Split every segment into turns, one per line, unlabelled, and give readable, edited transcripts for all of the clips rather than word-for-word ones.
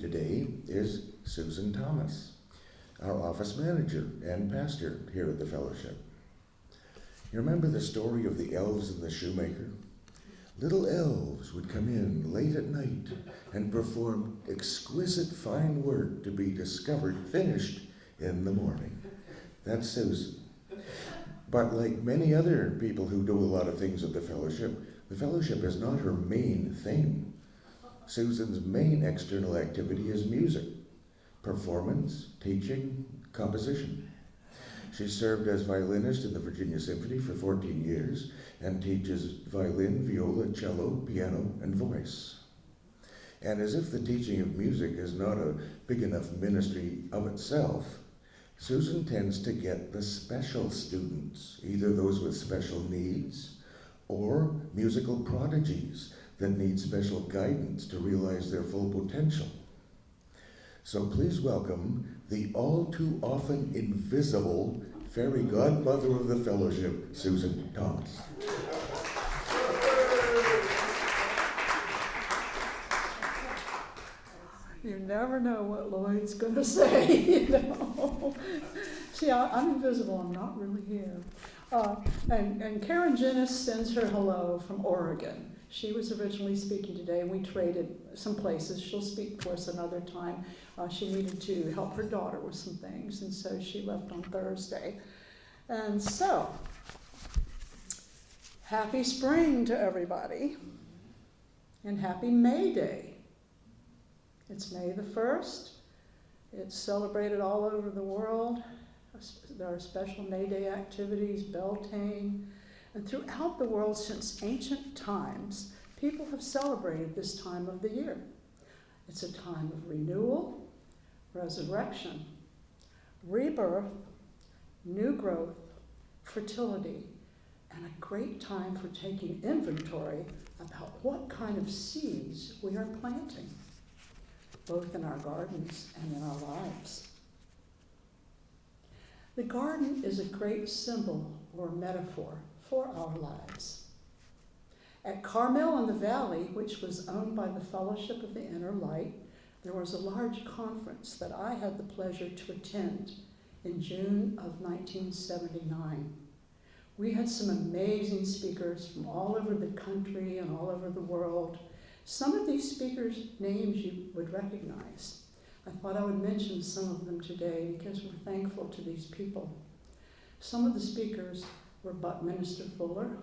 today is Susan Thomas, our office manager and pastor here at the fellowship. You remember the story of the elves and the shoemaker? Little elves would come in late at night and perform exquisite fine work to be discovered finished in the morning. That's Susan. But like many other people who do a lot of things at the fellowship is not her main thing. Susan's main external activity is music, performance, teaching, composition. She served as violinist in the Virginia Symphony for 14 years and teaches violin, viola, cello, piano, and voice. And as if the teaching of music is not a big enough ministry of itself, Susan tends to get the special students, either those with special needs or musical prodigies that need special guidance to realize their full potential. So please welcome the all too often invisible fairy godmother of the fellowship, Susan Thomas.
You never know what Lloyd's going to say, you know. See, I'm invisible. I'm not really here. And Karen Jennis sends her hello from Oregon. She was originally speaking today, and we traded some places. She'll speak to us another time. She needed to help her daughter with some things, and so she left on Thursday. And so, happy spring to everybody, and happy May Day. It's May the 1st. It's celebrated all over the world. There are special May Day activities, Beltane, and throughout the world since ancient times, people have celebrated this time of the year. It's a time of renewal, resurrection, rebirth, new growth, fertility, and a great time for taking inventory about what kind of seeds we are planting, both in our gardens and in our lives. The garden is a great symbol or metaphor for our lives. At Carmel in the Valley, which was owned by the Fellowship of the Inner Light, there was a large conference that I had the pleasure to attend in June of 1979. We had some amazing speakers from all over the country and all over the world. Some of these speakers' names you would recognize. I thought I would mention some of them today because we're thankful to these people. Some of the speakers were Buckminster Fuller,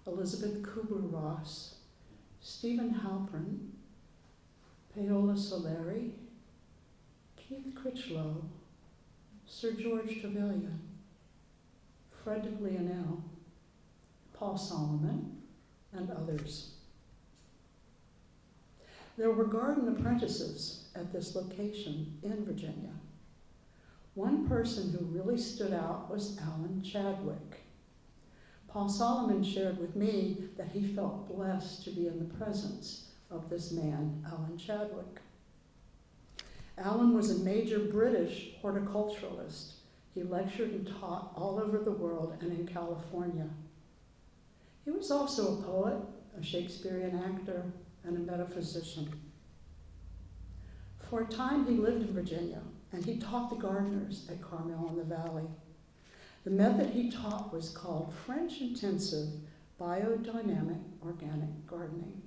Elizabeth Kubler-Ross, Stephen Halpern, Paola Soleri, Keith Critchlow, Sir George Trevelyan, Frederick Lionel, Paul Solomon, and others. There were garden apprentices at this location in Virginia. One person who really stood out was Alan Chadwick. Paul Solomon shared with me that he felt blessed to be in the presence of this man, Alan Chadwick. Alan was a major British horticulturalist. He lectured and taught all over the world and in California. He was also a poet, a Shakespearean actor, and a metaphysician. For a time, he lived in Virginia, and he taught the gardeners at Carmel in the Valley. The method he taught was called French Intensive Biodynamic Organic Gardening.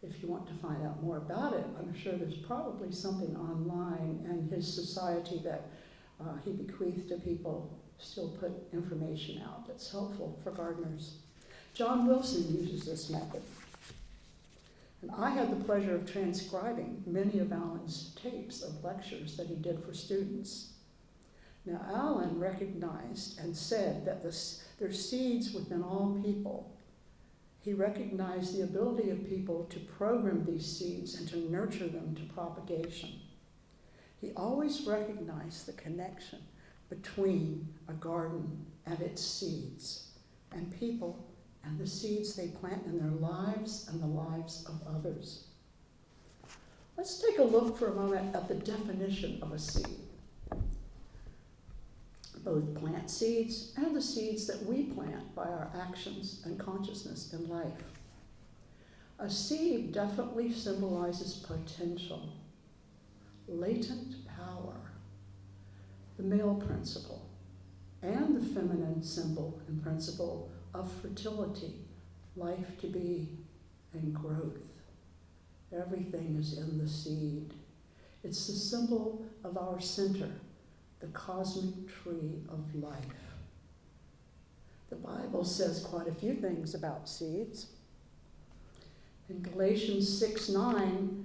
If you want to find out more about it, I'm sure there's probably something online, and his society that he bequeathed to people still put information out that's helpful for gardeners. John Wilson uses this method. And I had the pleasure of transcribing many of Alan's tapes of lectures that he did for students. Now, Alan recognized and said that there's seeds within all people. He recognized the ability of people to program these seeds and to nurture them to propagation. He always recognized the connection between a garden and its seeds, and people and the seeds they plant in their lives and the lives of others. Let's take a look for a moment at the definition of a seed. Both plant seeds and the seeds that we plant by our actions and consciousness in life. A seed definitely symbolizes potential, latent power, the male principle, and the feminine symbol and principle of fertility, life to be, and growth. Everything is in the seed. It's the symbol of our center, the cosmic tree of life. The Bible says quite a few things about seeds. In Galatians 6:9,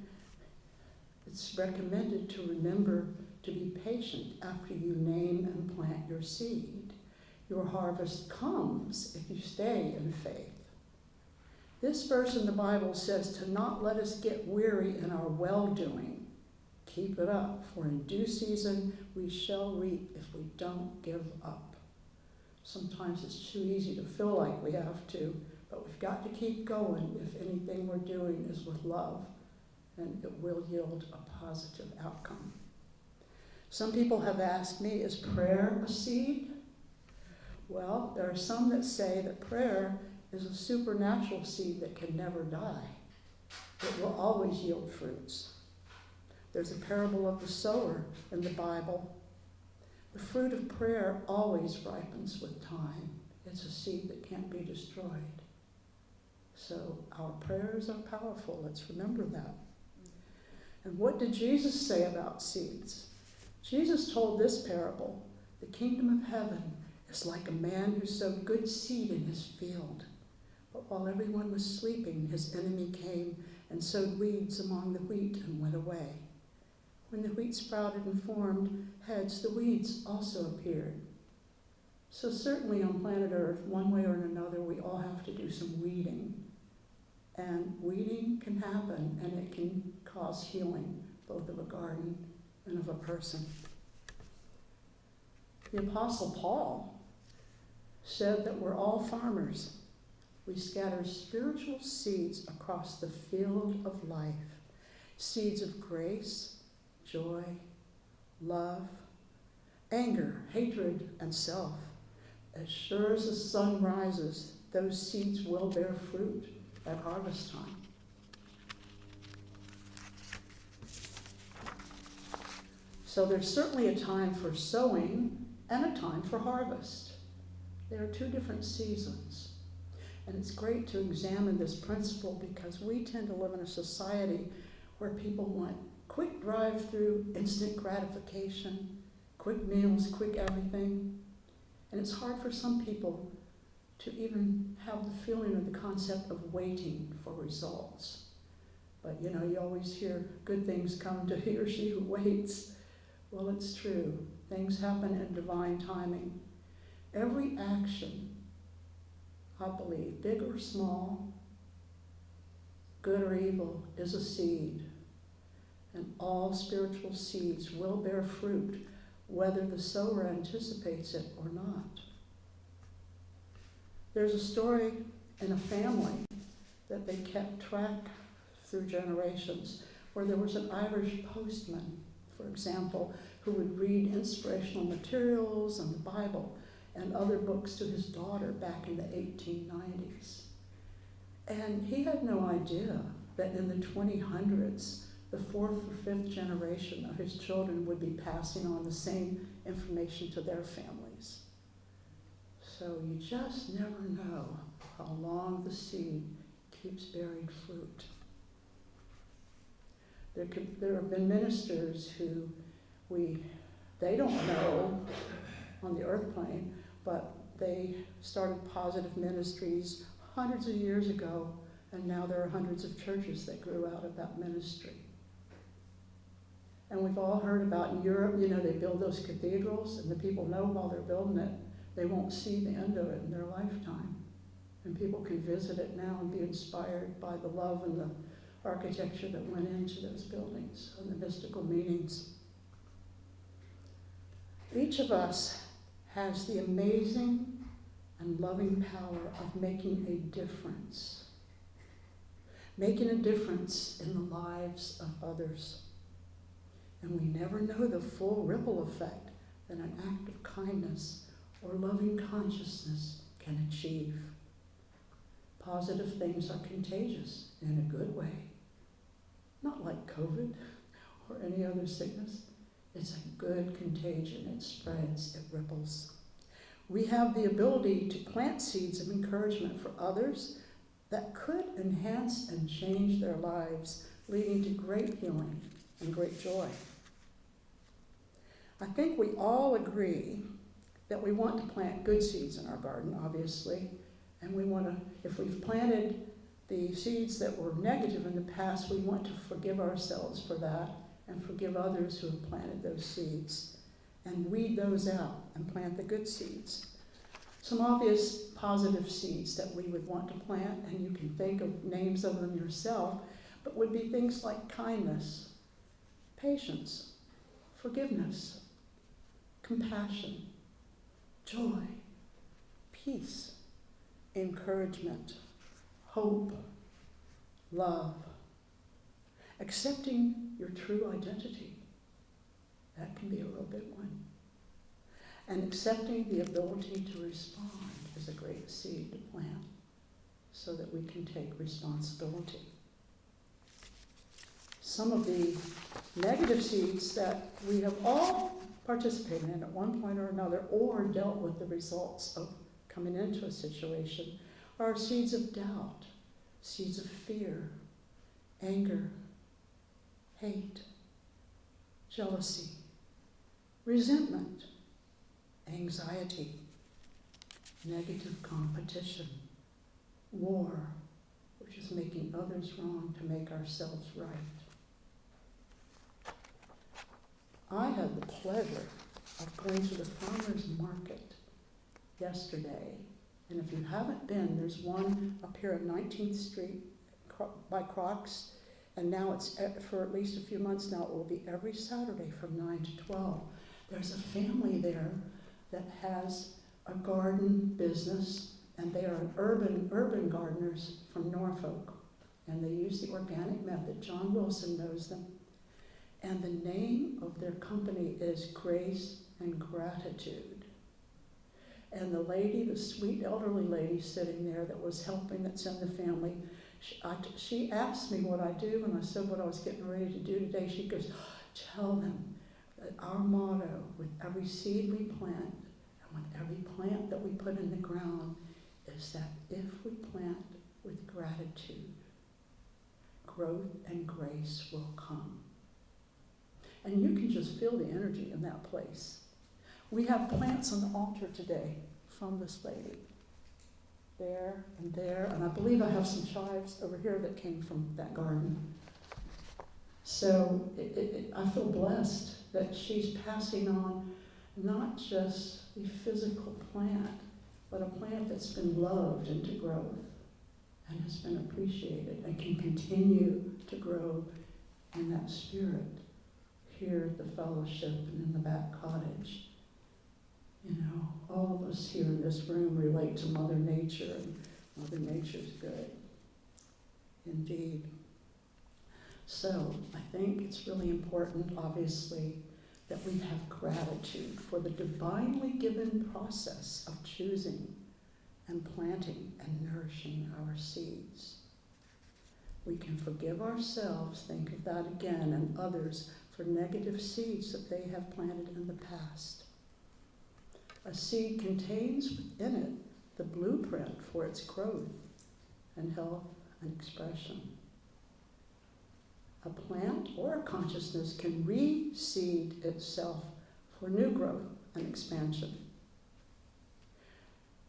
it's recommended to remember to be patient after you name and plant your seed. Your harvest comes if you stay in faith. This verse in the Bible says to not let us get weary in our well-doing. Keep it up, for in due season we shall reap if we don't give up. Sometimes it's too easy to feel like we have to, but we've got to keep going if anything we're doing is with love, and it will yield a positive outcome. Some people have asked me, is prayer a seed? Well, there are some that say that prayer is a supernatural seed that can never die. It will always yield fruits. There's a parable of the sower in the Bible. The fruit of prayer always ripens with time. It's a seed that can't be destroyed. So our prayers are powerful. Let's remember that. And what did Jesus say about seeds? Jesus told this parable. The kingdom of heaven is like a man who sowed good seed in his field. But while everyone was sleeping, his enemy came and sowed weeds among the wheat and went away. When the wheat sprouted and formed heads, the weeds also appeared. So certainly on planet Earth, one way or another, we all have to do some weeding. And weeding can happen, and it can cause healing, both of a garden and of a person. The Apostle Paul said that we're all farmers. We scatter spiritual seeds across the field of life, seeds of grace, joy, love, anger, hatred, and self. As sure as the sun rises, those seeds will bear fruit at harvest time. So there's certainly a time for sowing and a time for harvest. There are two different seasons. And it's great to examine this principle because we tend to live in a society where people want quick drive-through, instant gratification, quick meals, quick everything. And it's hard for some people to even have the feeling or the concept of waiting for results. But you always hear good things come to he or she who waits. Well, it's true. Things happen in divine timing. Every action, I believe, big or small, good or evil, is a seed. And all spiritual seeds will bear fruit, whether the sower anticipates it or not. There's a story in a family that they kept track through generations, where there was an Irish postman, for example, who would read inspirational materials and the Bible and other books to his daughter back in the 1890s. And he had no idea that in the 2000s, the fourth or fifth generation of his children would be passing on the same information to their families. So you just never know how long the seed keeps bearing fruit. There have been ministers who they don't know on the earth plane, but they started positive ministries hundreds of years ago, and now there are hundreds of churches that grew out of that ministry. And we've all heard about in Europe, they build those cathedrals, and the people know while they're building it, they won't see the end of it in their lifetime. And people can visit it now and be inspired by the love and the architecture that went into those buildings and the mystical meanings. Each of us has the amazing and loving power of making a difference in the lives of others. And we never know the full ripple effect that an act of kindness or loving consciousness can achieve. Positive things are contagious in a good way. Not like COVID or any other sickness. It's a good contagion. It spreads, it ripples. We have the ability to plant seeds of encouragement for others that could enhance and change their lives, leading to great healing and great joy. I think we all agree that we want to plant good seeds in our garden, obviously, and we want to, if we've planted the seeds that were negative in the past, we want to forgive ourselves for that and forgive others who have planted those seeds and weed those out and plant the good seeds. Some obvious positive seeds that we would want to plant, and you can think of names of them yourself, but would be things like kindness, patience, forgiveness, compassion, joy, peace, encouragement, hope, love, accepting your true identity. That can be a real big one. And accepting the ability to respond is a great seed to plant so that we can take responsibility. Some of the negative seeds that we have all participated in at one point or another or dealt with the results of coming into a situation are seeds of doubt, seeds of fear, anger, hate, jealousy, resentment, anxiety, negative competition, war, which is making others wrong to make ourselves right. I had the pleasure of going to the farmer's market yesterday, and if you haven't been, there's one up here on 19th Street by Crocs, and now it's, for at least a few months now, it will be every Saturday from 9 to 12. There's a family there that has a garden business, and they are urban gardeners from Norfolk, and they use the organic method. John Wilson knows them. And the name of their company is Grace and Gratitude. And the lady, the sweet elderly lady sitting there that was helping, that's in the family, she asked me what I do, and I said what I was getting ready to do today. She goes, tell them that our motto with every seed we plant and with every plant that we put in the ground is that if we plant with gratitude, growth and grace will come. And you can just feel the energy in that place. We have plants on the altar today from this lady. There, and I believe I have some chives over here that came from that garden. So I feel blessed that she's passing on not just the physical plant, but a plant that's been loved into growth and has been appreciated and can continue to grow in that spirit here at the fellowship and in the back cottage. You know, all of us here in this room relate to Mother Nature, and Mother Nature's good, indeed. So I think it's really important, obviously, that we have gratitude for the divinely given process of choosing and planting and nourishing our seeds. We can forgive ourselves, think of that again, and others for negative seeds that they have planted in the past. A seed contains within it the blueprint for its growth and health and expression. A plant or a consciousness can reseed itself for new growth and expansion.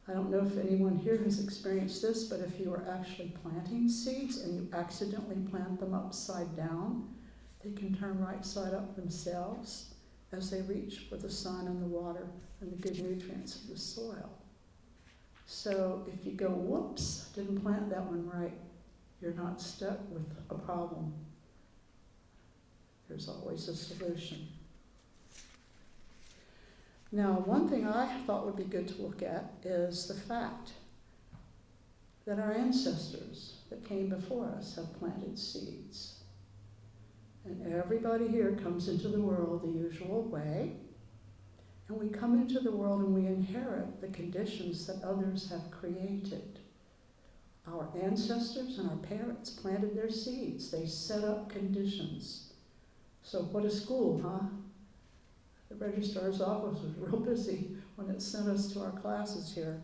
I don't know if anyone here has experienced this, but if you are actually planting seeds and you accidentally plant them upside down, they can turn right side up themselves as they reach for the sun and the water and the good nutrients of the soil. So if you go, whoops, didn't plant that one right, you're not stuck with a problem. There's always a solution. Now, one thing I thought would be good to look at is the fact that our ancestors that came before us have planted seeds. And everybody here comes into the world the usual way. And we come into the world and we inherit the conditions that others have created. Our ancestors and our parents planted their seeds. They set up conditions. So what a school, huh? The registrar's office was real busy when it sent us to our classes here.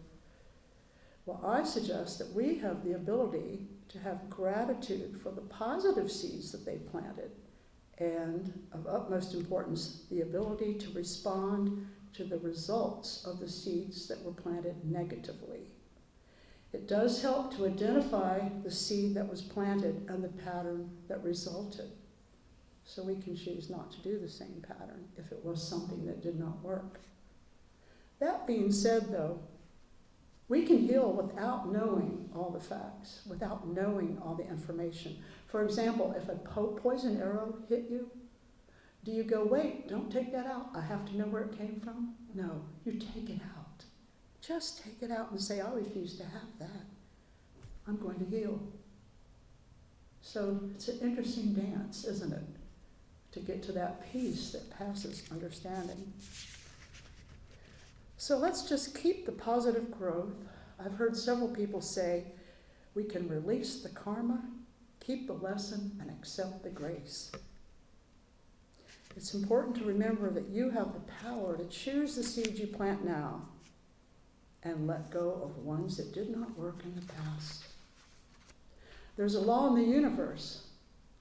Well, I suggest that we have the ability to have gratitude for the positive seeds that they planted, and of utmost importance, the ability to respond to the results of the seeds that were planted negatively. It does help to identify the seed that was planted and the pattern that resulted, so we can choose not to do the same pattern if it was something that did not work. That being said, though, we can heal without knowing all the facts, without knowing all the information. For example, if a poison arrow hit you, do you go, wait, don't take that out, I have to know where it came from? No, you take it out. Just take it out and say, I refuse to have that. I'm going to heal. So it's an interesting dance, isn't it? To get to that peace that passes understanding. So let's just keep the positive growth. I've heard several people say, we can release the karma, keep the lesson, and accept the grace. It's important to remember that you have the power to choose the seeds you plant now and let go of ones that did not work in the past. There's a law in the universe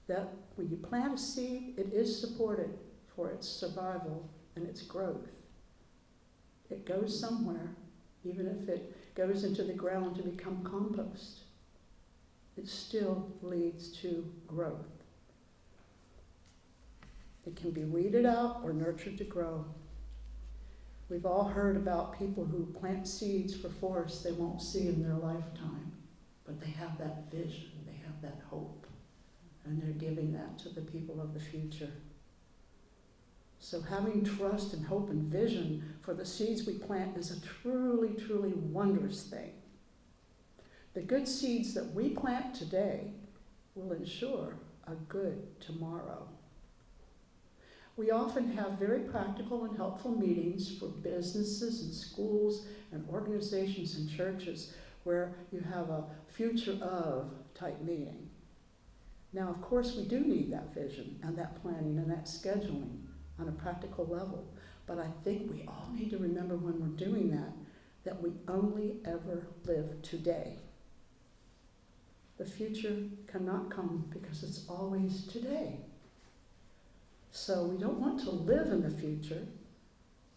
that when you plant a seed, it is supported for its survival and its growth. It goes somewhere, even if it goes into the ground to become compost. It still leads to growth. It can be weeded out or nurtured to grow. We've all heard about people who plant seeds for forests they won't see in their lifetime, but they have that vision, they have that hope, and they're giving that to the people of the future. So having trust and hope and vision for the seeds we plant is a truly, truly wondrous thing. The good seeds that we plant today will ensure a good tomorrow. We often have very practical and helpful meetings for businesses and schools and organizations and churches where you have a future of type meeting. Now, of course, we do need that vision and that planning and that scheduling on a practical level, but I think we all need to remember when we're doing that we only ever live today. The future cannot come because it's always today. So we don't want to live in the future,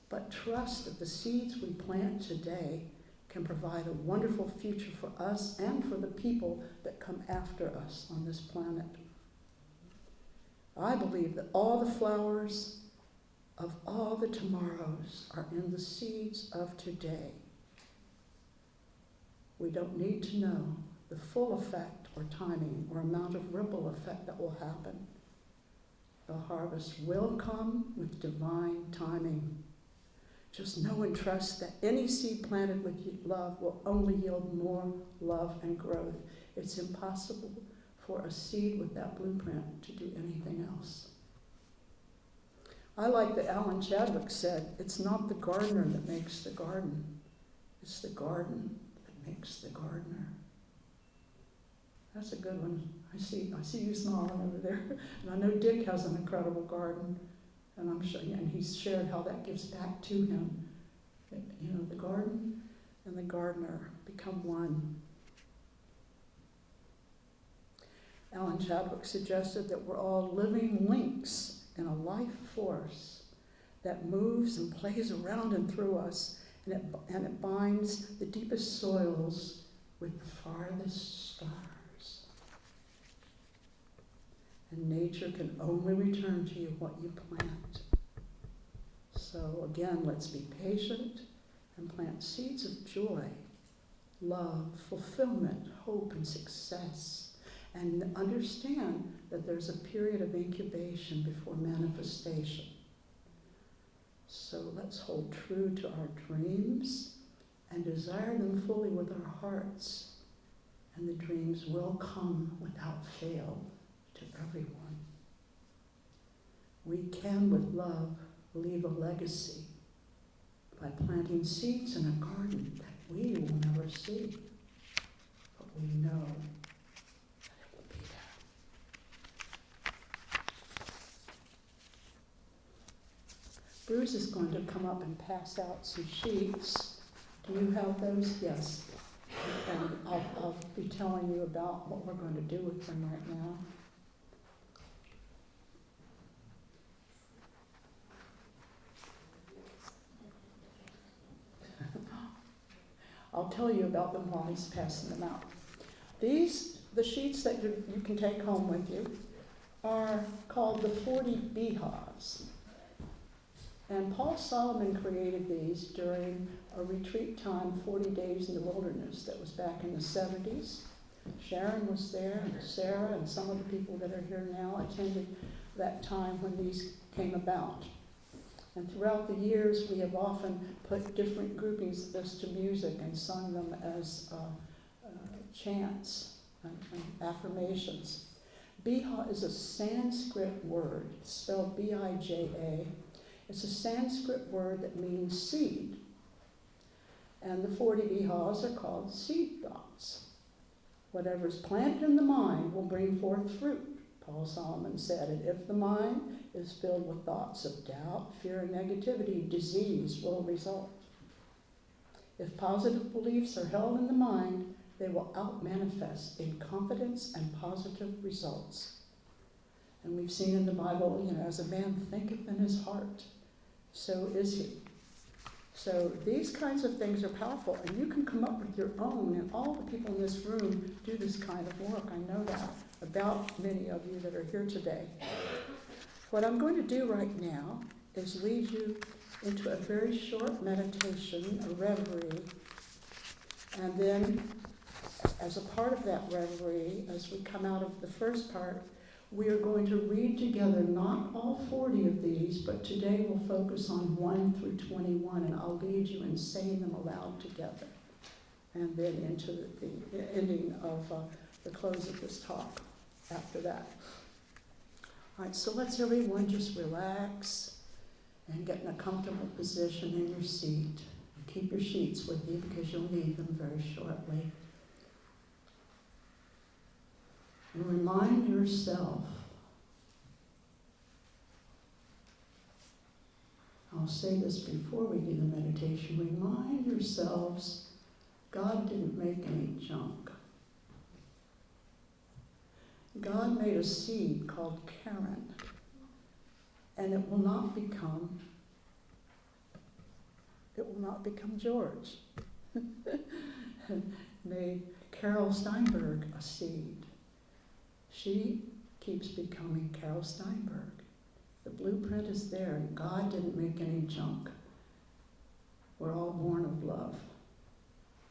but trust that the seeds we plant today can provide a wonderful future for us and for the people that come after us on this planet. I believe that all the flowers of all the tomorrows are in the seeds of today. We don't need to know the full effect or timing or amount of ripple effect that will happen. The harvest will come with divine timing. Just know and trust that any seed planted with love will only yield more love and growth. It's impossible for a seed with that blueprint to do anything else. I like that Alan Chadwick said, it's not the gardener that makes the garden, it's the garden that makes the gardener. That's a good one. I see you smiling over there. And I know Dick has an incredible garden, and I'm sure, and he's shared how that gives back to him. You know, the garden and the gardener become one. Alan Chadwick suggested that we're all living links in a life force that moves and plays around and through us, and it binds the deepest soils with the farthest stars. And nature can only return to you what you plant. So again, let's be patient and plant seeds of joy, love, fulfillment, hope, and success. And understand that there's a period of incubation before manifestation. So let's hold true to our dreams and desire them fully with our hearts. And the dreams will come without fail to everyone. We can, with love, leave a legacy by planting seeds in a garden that we will never see. But we know that it will be there. Bruce is going to come up and pass out some sheets. Do you have those? Yes. And I'll be telling you about what we're going to do with them right now. I'll tell you about them while he's passing them out. The sheets that you can take home with you, are called the 40 Bihas. And Paul Solomon created these during a retreat time, 40 days in the wilderness, that was back in the 70s. Sharon was there, and Sarah, and some of the people that are here now attended that time when these came about. And throughout the years, we have often put different groupings of this to music and sung them as chants and affirmations. Biha is a Sanskrit word, spelled B-I-J-A. It's a Sanskrit word that means seed. And the 40 Bihas are called seed thoughts. Whatever's planted in the mind will bring forth fruit, Paul Solomon said. And if the mind is filled with thoughts of doubt, fear, and negativity, disease will result. If positive beliefs are held in the mind, they will out-manifest in confidence and positive results. And we've seen in the Bible, as a man thinketh in his heart, so is he. So these kinds of things are powerful, and you can come up with your own, and all the people in this room do this kind of work. I know that about many of you that are here today. What I'm going to do right now is lead you into a very short meditation, a reverie, and then as a part of that reverie, as we come out of the first part, we are going to read together not all 40 of these, but today we'll focus on 1 through 21, and I'll lead you in saying them aloud together, and then into the ending of the close of this talk after that. All right, so let's everyone just relax and get in a comfortable position in your seat. And keep your sheets with you because you'll need them very shortly. And remind yourself, I'll say this before we do the meditation, remind yourselves God didn't make any junk. God made a seed called Karen, and it will not become George. Made Carol Steinberg a seed. She keeps becoming Carol Steinberg. The blueprint is there, and God didn't make any junk. We're all born of love,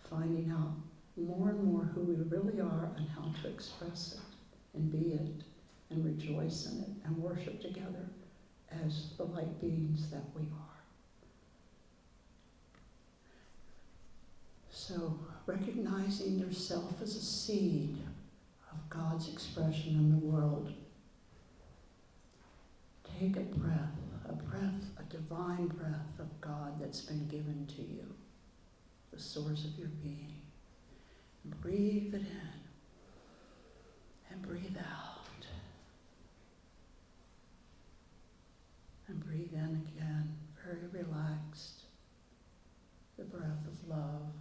finding out more and more who we really are and how to express it and be it and rejoice in it and worship together as the light beings that we are. So, recognizing yourself as a seed of God's expression in the world. Take a breath, a divine breath of God that's been given to you, the source of your being. And breathe it in and breathe out. And breathe in again, very relaxed, the breath of love,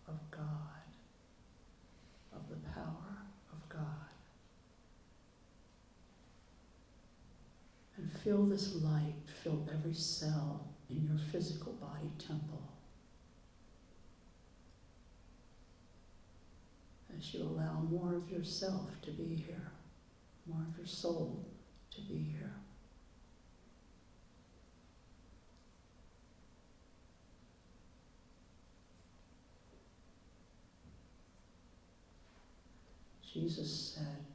of God, of the power of God. And feel this light fill every cell in your physical body temple as you allow more of yourself to be here, more of your soul to be here. Jesus said,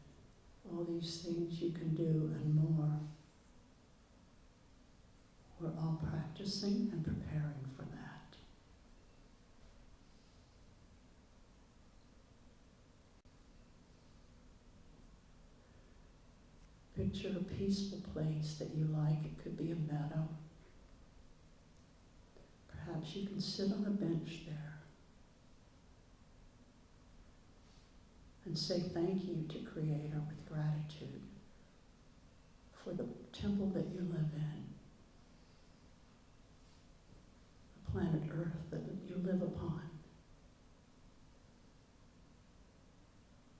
all these things you can do and more. We're all practicing and preparing for that. Picture a peaceful place that you like. It could be a meadow. Perhaps you can sit on a bench there. and say thank you to Creator with gratitude for the temple that you live in, the planet Earth that you live upon.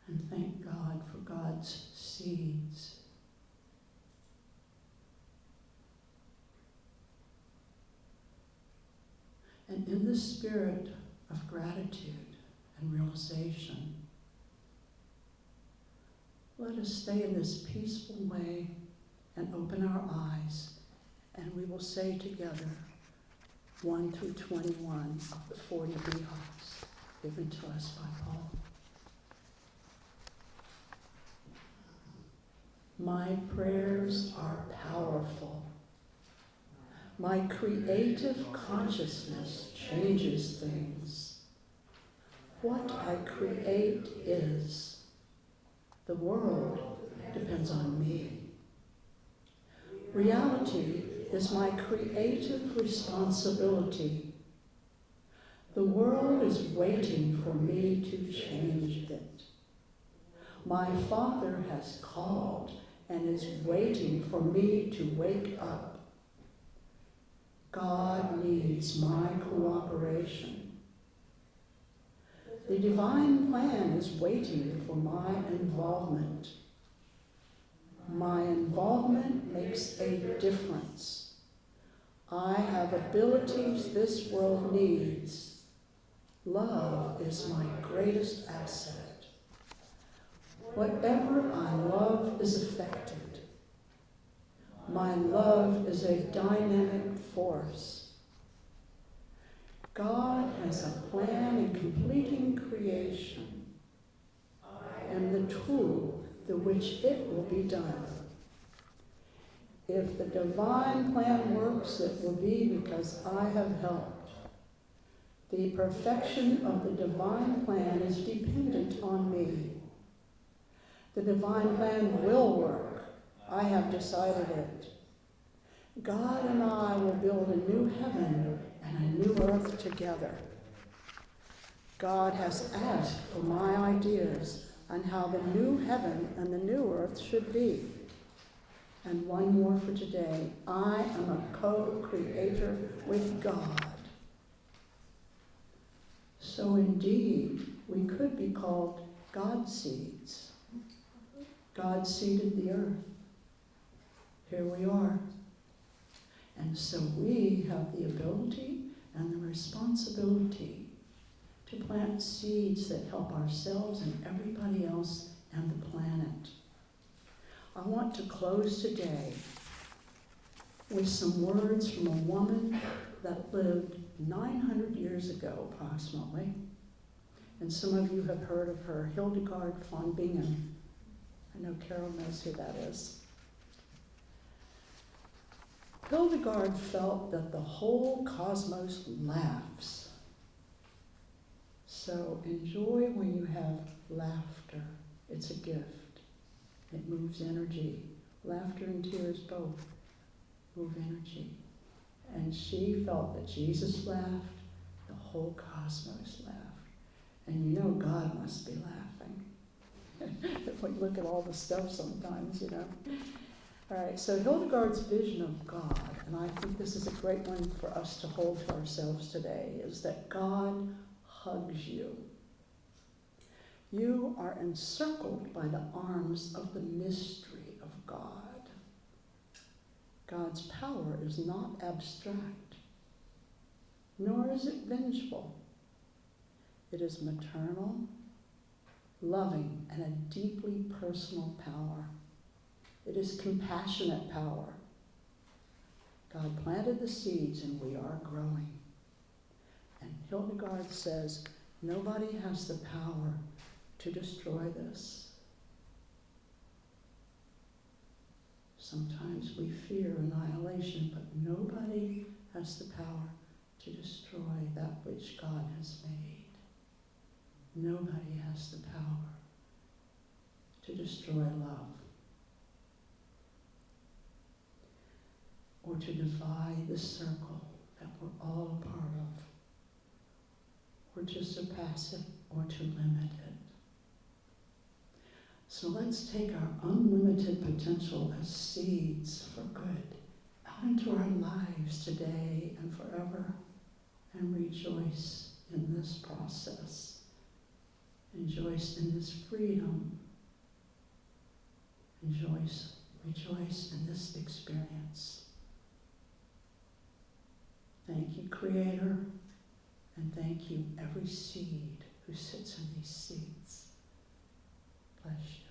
And thank God for God's seeds. And in the spirit of gratitude and realization, let us stay in this peaceful way and open our eyes, and we will say together 1 through 21 of the 40 Behas given to us by Paul. My prayers are powerful. My creative consciousness changes things. What I create is. The world depends on me. Reality is my creative responsibility. The world is waiting for me to change it. My Father has called and is waiting for me to wake up. God needs my cooperation. The divine plan is waiting for my involvement. My involvement makes a difference. I have abilities this world needs. Love is my greatest asset. Whatever I love is affected. My love is a dynamic force. God has a plan in completing creation and the tool through which it will be done. If the divine plan works, it will be because I have helped. The perfection of the divine plan is dependent on me. The divine plan will work. I have decided it. God and I will build a new heaven and a new earth together. God has asked for my ideas on how the new heaven and the new earth should be. And one more for today. I am a co-creator with God. So indeed, we could be called God seeds. God seeded the earth. Here we are. And so we have the ability and the responsibility to plant seeds that help ourselves and everybody else and the planet. I want to close today with some words from a woman that lived 900 years ago, approximately. And some of you have heard of her, Hildegard von Bingen. I know Carol knows who that is. Hildegard felt that the whole cosmos laughs. So enjoy when you have laughter. It's a gift. It moves energy. Laughter and tears both move energy. And she felt that Jesus laughed, the whole cosmos laughed. And you know God must be laughing. If we look at all the stuff sometimes, you know. All right, so Hildegard's vision of God, and I think this is a great one for us to hold to ourselves today, is that God hugs you. You are encircled by the arms of the mystery of God. God's power is not abstract, nor is it vengeful. It is maternal, loving, and a deeply personal power. It is compassionate power. God planted the seeds and we are growing. And Hildegard says, nobody has the power to destroy this. Sometimes we fear annihilation, but nobody has the power to destroy that which God has made. Nobody has the power to destroy love, or to divide the circle that we're all a part of, or to surpass it, or to limit it. So let's take our unlimited potential as seeds for good out into our lives today and forever, and rejoice in this process. Rejoice in this freedom. Rejoice in this experience. Thank you, Creator, and thank you, every seed who sits in these seeds. Bless you.